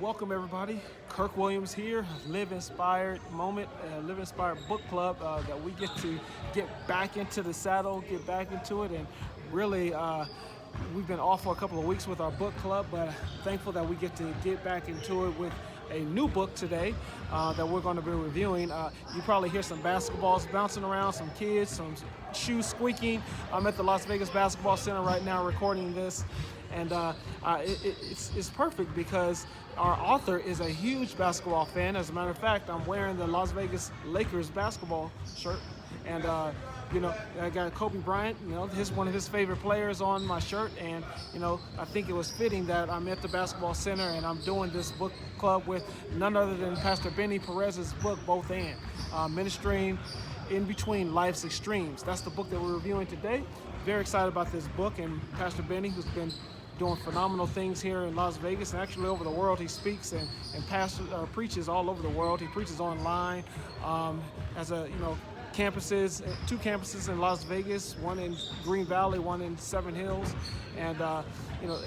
Welcome everybody. Kirk Williams here, Live Inspired Moment, Live Inspired Book Club that we get to get back into the saddle, get back into it, and really we've been off for a couple of weeks with our book club, but thankful that we get to get back into it with a new book today that we're going to be reviewing. You probably hear some basketballs bouncing around, some kids, some shoes squeaking. I'm at the Las Vegas Basketball Center right now recording this, and it's perfect because our author is a huge basketball fan. As a matter of fact, I'm wearing the Las Vegas Lakers basketball shirt, and I got Kobe Bryant, one of his favorite players on my shirt, and I think it was fitting that I'm at the basketball center and I'm doing this book club with none other than Pastor Benny Perez's book, Both And, Ministering in Between Life's Extremes. That's the book that we're reviewing today. Very excited about this book, and Pastor Benny, who's been doing phenomenal things here in Las Vegas and actually over the world. He speaks and preaches all over the world. He preaches online as campuses, two campuses in Las Vegas, one in Green Valley, one in Seven Hills, and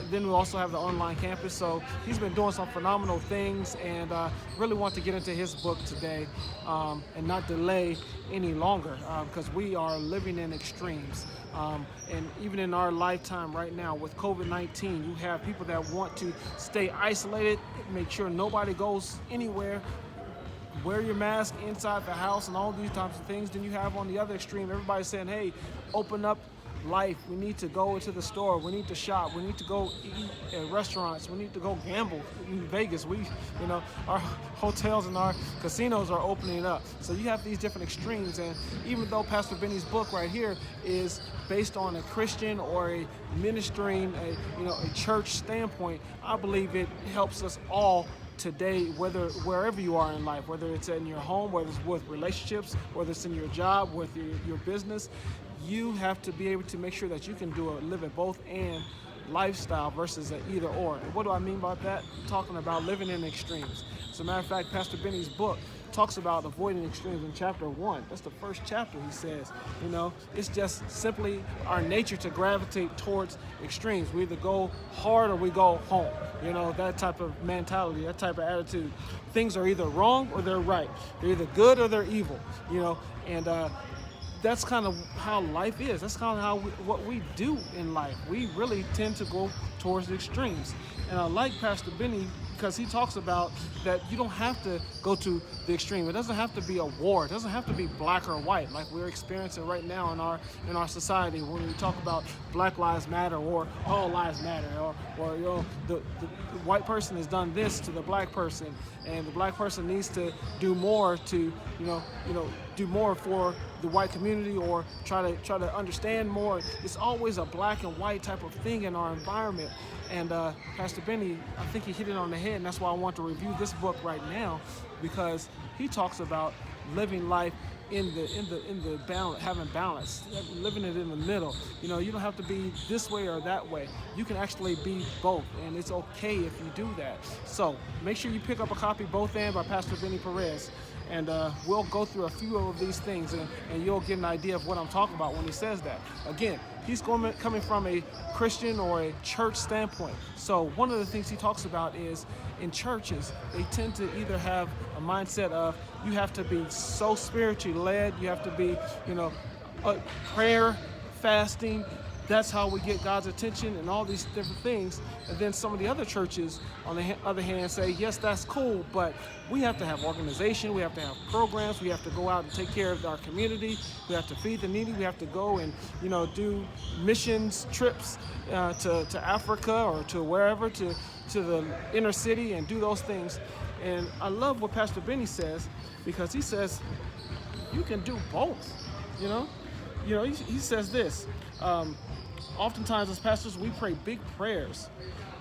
then we also have the online campus. So he's been doing some phenomenal things, and really want to get into his book today and not delay any longer because we are living in extremes. And even in our lifetime right now with COVID-19, you have people that want to stay isolated, make sure nobody goes anywhere, wear your mask inside the house and all these types of things. Then you have on the other extreme, everybody saying, hey, open up life. We need to go to the store. We need to shop. We need to go eat at restaurants. We need to go gamble in Vegas. Our hotels and our casinos are opening up. So you have these different extremes. And even though Pastor Benny's book right here is based on a Christian or a ministering, a church standpoint, I believe it helps us all today, wherever you are in life, whether it's in your home, whether it's with relationships, whether it's in your job, with your business, you have to be able to make sure that you can live a both and lifestyle versus an either or. And what do I mean by that? I'm talking about living in extremes. As a matter of fact, Pastor Benny's book talks about avoiding extremes in chapter 1. That's the first chapter. He says, it's just simply our nature to gravitate towards extremes. We either go hard or we go home. That type of mentality, that type of attitude. Things are either wrong or they're right. They're either good or they're evil. And that's kind of how life is. That's kind of what we do in life. We really tend to go towards the extremes. And I like Pastor Benny because he talks about that you don't have to go to the extreme. It doesn't have to be a war. It doesn't have to be black or white like we're experiencing right now in our society when we talk about Black Lives Matter or All Lives Matter or the white person has done this to the black person and the black person needs to do more to do more for the white community or try to understand more. It's always a black and white type of thing in our environment. And Pastor Benny, I think he hit it on the head, and that's why I want to review this book right now, because he talks about living life in the balance, having balance, living it in the middle. You don't have to be this way or that way. You can actually be both, and it's okay if you do that. So make sure you pick up a copy, Both And by Pastor Benny Perez. And we'll go through a few of these things, and you'll get an idea of what I'm talking about when he says that. Again, he's coming from a Christian or a church standpoint. So one of the things he talks about is in churches, they tend to either have a mindset of you have to be so spiritually led, you have to be, prayer, fasting. That's how we get God's attention and all these different things. And then some of the other churches, on the other hand, say, yes, that's cool, but we have to have organization, we have to have programs, we have to go out and take care of our community, we have to feed the needy, we have to go and, do missions trips to Africa or to wherever, to the inner city and do those things. And I love what Pastor Benny says, because he says, you can do both, he says this, oftentimes as pastors, we pray big prayers,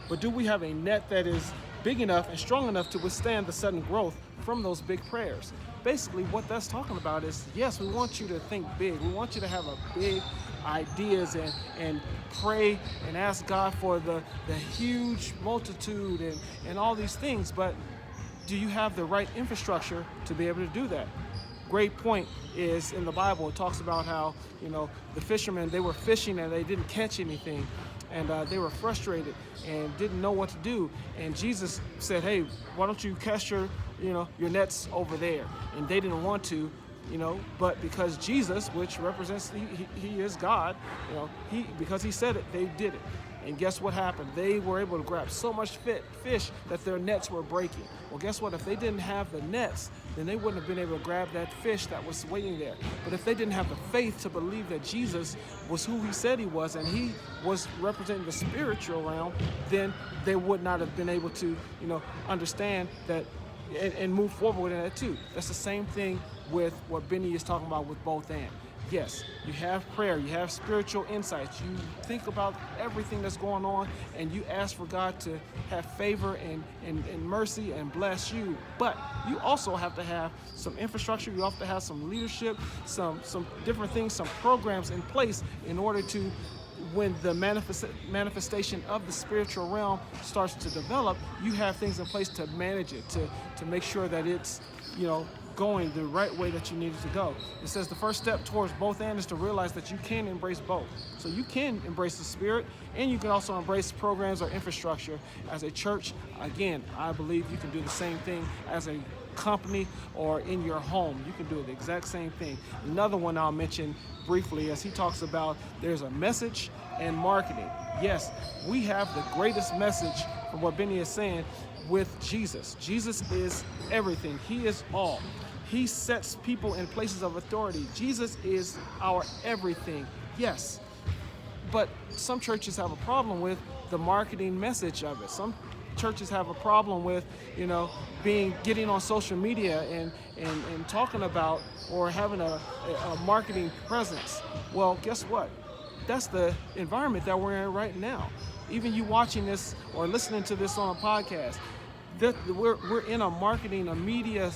but do we have a net that is big enough and strong enough to withstand the sudden growth from those big prayers? Basically, what that's talking about is, yes, we want you to think big. We want you to have a big ideas and pray and ask God for the huge multitude and all these things, but do you have the right infrastructure to be able to do that? Great point is in the Bible, it talks about how, the fishermen, they were fishing and they didn't catch anything. and they were frustrated and didn't know what to do. And Jesus said, "Hey, why don't you cast your nets over there?" And they didn't want to, but because Jesus, which represents he is God, because he said it, they did it. And guess what happened? They were able to grab so much fish that their nets were breaking. Well, guess what? If they didn't have the nets, then they wouldn't have been able to grab that fish that was waiting there. But if they didn't have the faith to believe that Jesus was who he said he was, and he was representing the spiritual realm, then they would not have been able to, understand that and move forward in that too. That's the same thing with what Benny is talking about with both and. Yes, you have prayer, you have spiritual insights, you think about everything that's going on, and you ask for God to have favor and mercy and bless you. But you also have to have some infrastructure, you have to have some leadership, some different things, some programs in place in order to, when the manifestation of the spiritual realm starts to develop, you have things in place to manage it, to make sure that it's, going the right way that you need it to go. It says the first step towards both and is to realize that you can embrace both. So you can embrace the spirit, and you can also embrace programs or infrastructure. As a church, again, I believe you can do the same thing as a company or in your home. You can do the exact same thing. Another one I'll mention briefly, as he talks about, there's a message and marketing. Yes, we have the greatest message from what Benny is saying with Jesus. Jesus is everything. He is all. He sets people in places of authority. Jesus is our everything. Yes. But some churches have a problem with the marketing message of it. Some churches have a problem with, getting on social media and talking about or having a marketing presence. Well, guess what? That's the environment that we're in right now. Even you watching this or listening to this on a podcast, we're in a marketing, a media,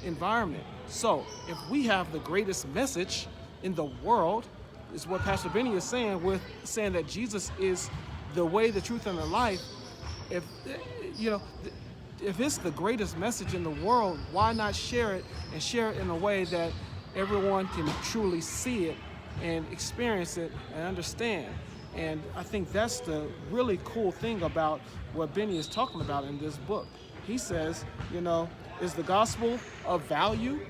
environment. So if we have the greatest message in the world, is what Pastor Benny is saying, with saying that Jesus is the way, the truth, and the life. If it's the greatest message in the world, why not share it, and share it in a way that everyone can truly see it and experience it and understand? And I think that's the really cool thing about what Benny is talking about in this book. He says, is the gospel of value?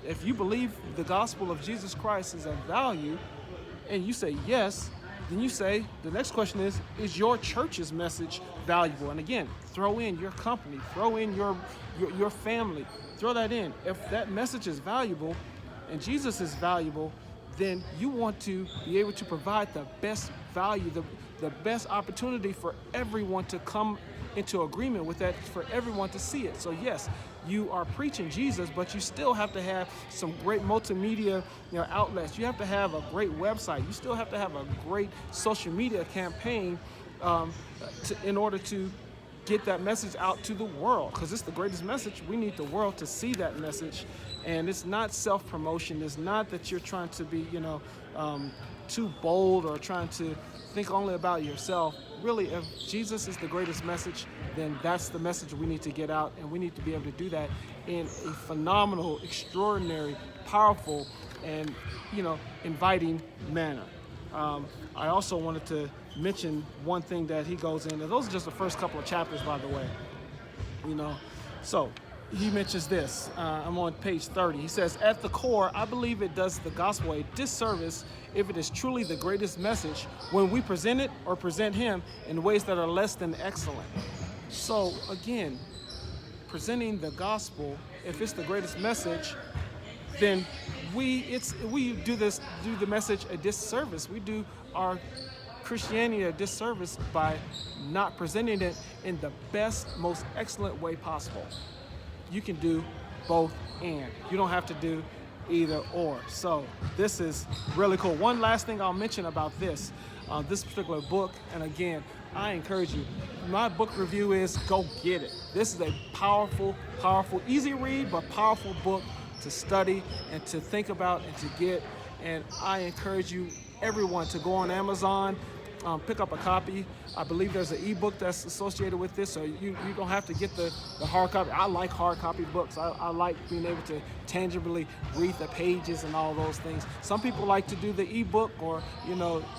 If you believe the gospel of Jesus Christ is of value, and you say yes, then you say, the next question is your church's message valuable? And again, throw in your company, throw in your family, throw that in. If that message is valuable and Jesus is valuable, then you want to be able to provide the best value, the best opportunity for everyone to come into agreement with that, for everyone to see it. So yes, you are preaching Jesus, but you still have to have some great multimedia outlets. You have to have a great website. You still have to have a great social media campaign in order to get that message out to the world, because it's the greatest message. We need the world to see that message. And it's not self-promotion. It's not that you're trying to be, too bold or trying to think only about yourself. Really, if Jesus is the greatest message, then that's the message we need to get out, and we need to be able to do that in a phenomenal, extraordinary, powerful, and inviting manner. I also wanted to mention one thing that he goes in, and those are just the first couple of chapters, by the way. So he mentions this. I'm on page 30. He says, at the core, I believe it does the gospel a disservice if it is truly the greatest message when we present it or present him in ways that are less than excellent. So again, presenting the gospel, if it's the greatest message, then we do the message a disservice. We do our Christianity a disservice by not presenting it in the best, most excellent way possible. You can do both and. You don't have to do either or. So this is really cool. One last thing I'll mention about this particular book, and again, I encourage you, my book review is go get it. This is a powerful, easy read, but powerful book to study and to think about and to get. And I encourage you, everyone, to go on Amazon pick up a copy. I believe there's an ebook that's associated with this, so you don't have to get the hard copy. I like hard copy books. I like being able to tangibly read the pages and all those things. Some people like to do the ebook or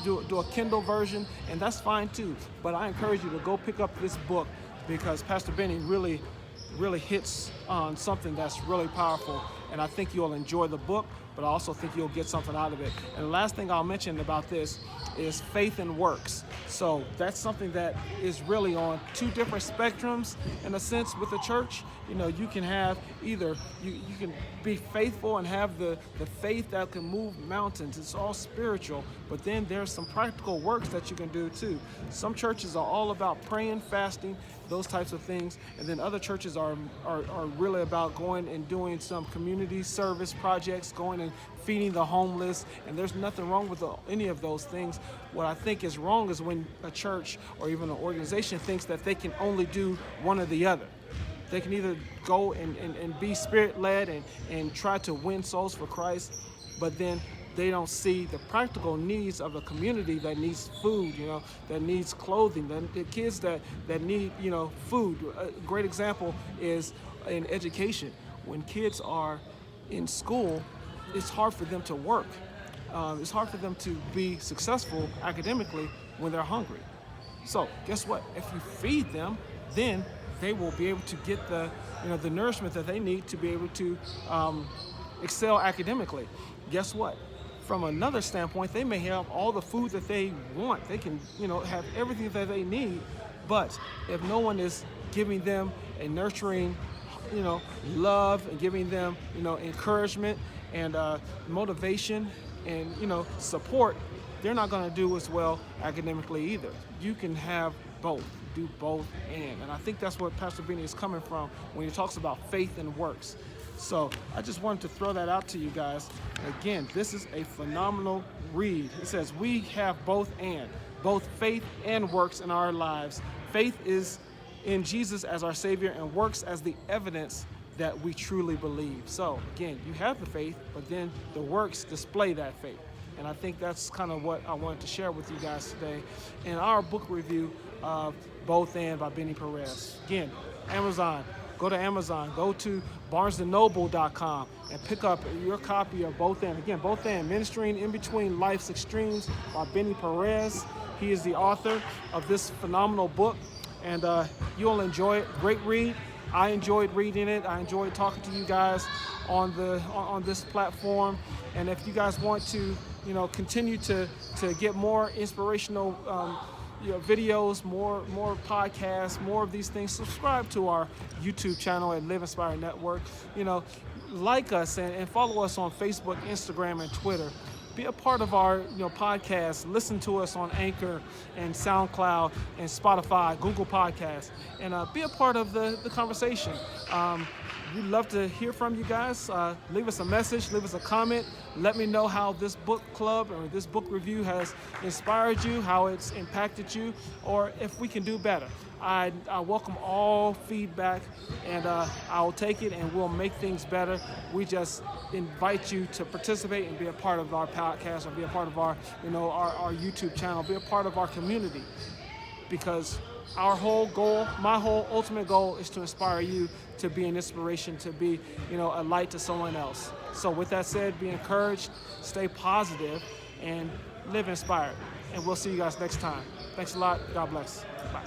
do a Kindle version, and that's fine too. But I encourage you to go pick up this book because Pastor Benny really hits on something that's really powerful, and I think you'll enjoy the book, but I also think you'll get something out of it. And the last thing I'll mention about this is faith and works. So that's something that is really on two different spectrums in a sense with the church. You can have either, you can be faithful and have the faith that can move mountains. It's all spiritual, but then there's some practical works that you can do too. Some churches are all about praying, fasting, those types of things, and then other churches are really about going and doing some community service projects, going and feeding the homeless, and there's nothing wrong with any of those things. What I think is wrong is when a church or even an organization thinks that they can only do one or the other. They can either go and be spirit-led and try to win souls for Christ, but then they don't see the practical needs of a community that needs food, that needs clothing, the kids that need, food. A great example is in education. When kids are in school, it's hard for them to work. It's hard for them to be successful academically when they're hungry. So guess what? If you feed them, then they will be able to get the nourishment that they need to be able to excel academically. Guess what? From another standpoint, they may have all the food that they want. They can, have everything that they need. But if no one is giving them a nurturing, love and giving them, encouragement and motivation and, support, they're not going to do as well academically either. You can have both. Do both and I think that's what Pastor Benny is coming from when he talks about faith and works. So I just wanted to throw that out to you guys. Again, this is a phenomenal read. It says we have both faith and works in our lives. Faith is in Jesus as our Savior and works as the evidence that we truly believe. So again, you have the faith, but then the works display that faith. And I think that's kind of what I wanted to share with you guys today in our book review of Both And by Benny Perez. Again, Amazon. Go to Amazon. Go to barnesandnoble.com and pick up your copy of Both And. Again, Both And, Ministering in Between Life's Extremes by Benny Perez. He is the author of this phenomenal book, and you'll enjoy it. Great read. I enjoyed reading it. I enjoyed talking to you guys on this platform. And if you guys want to, continue to get more inspirational videos, more podcasts, more of these things, subscribe to our YouTube channel at Live Inspired Network. Like us and follow us on Facebook, Instagram, and Twitter. Be a part of our podcast. Listen to us on Anchor and SoundCloud and Spotify, Google Podcasts, and be a part of the conversation. We'd love to hear from you guys. Leave us a message, leave us a comment. Let me know how this book club or this book review has inspired you, how it's impacted you, or if we can do better. I welcome all feedback, and I'll take it and we'll make things better. We just invite you to participate and be a part of our podcast, or be a part of our YouTube channel, be a part of our community, because our whole goal, my whole ultimate goal, is to inspire you to be an inspiration, to be, a light to someone else. So with that said, be encouraged, stay positive, and live inspired. And we'll see you guys next time. Thanks a lot. God bless. Bye.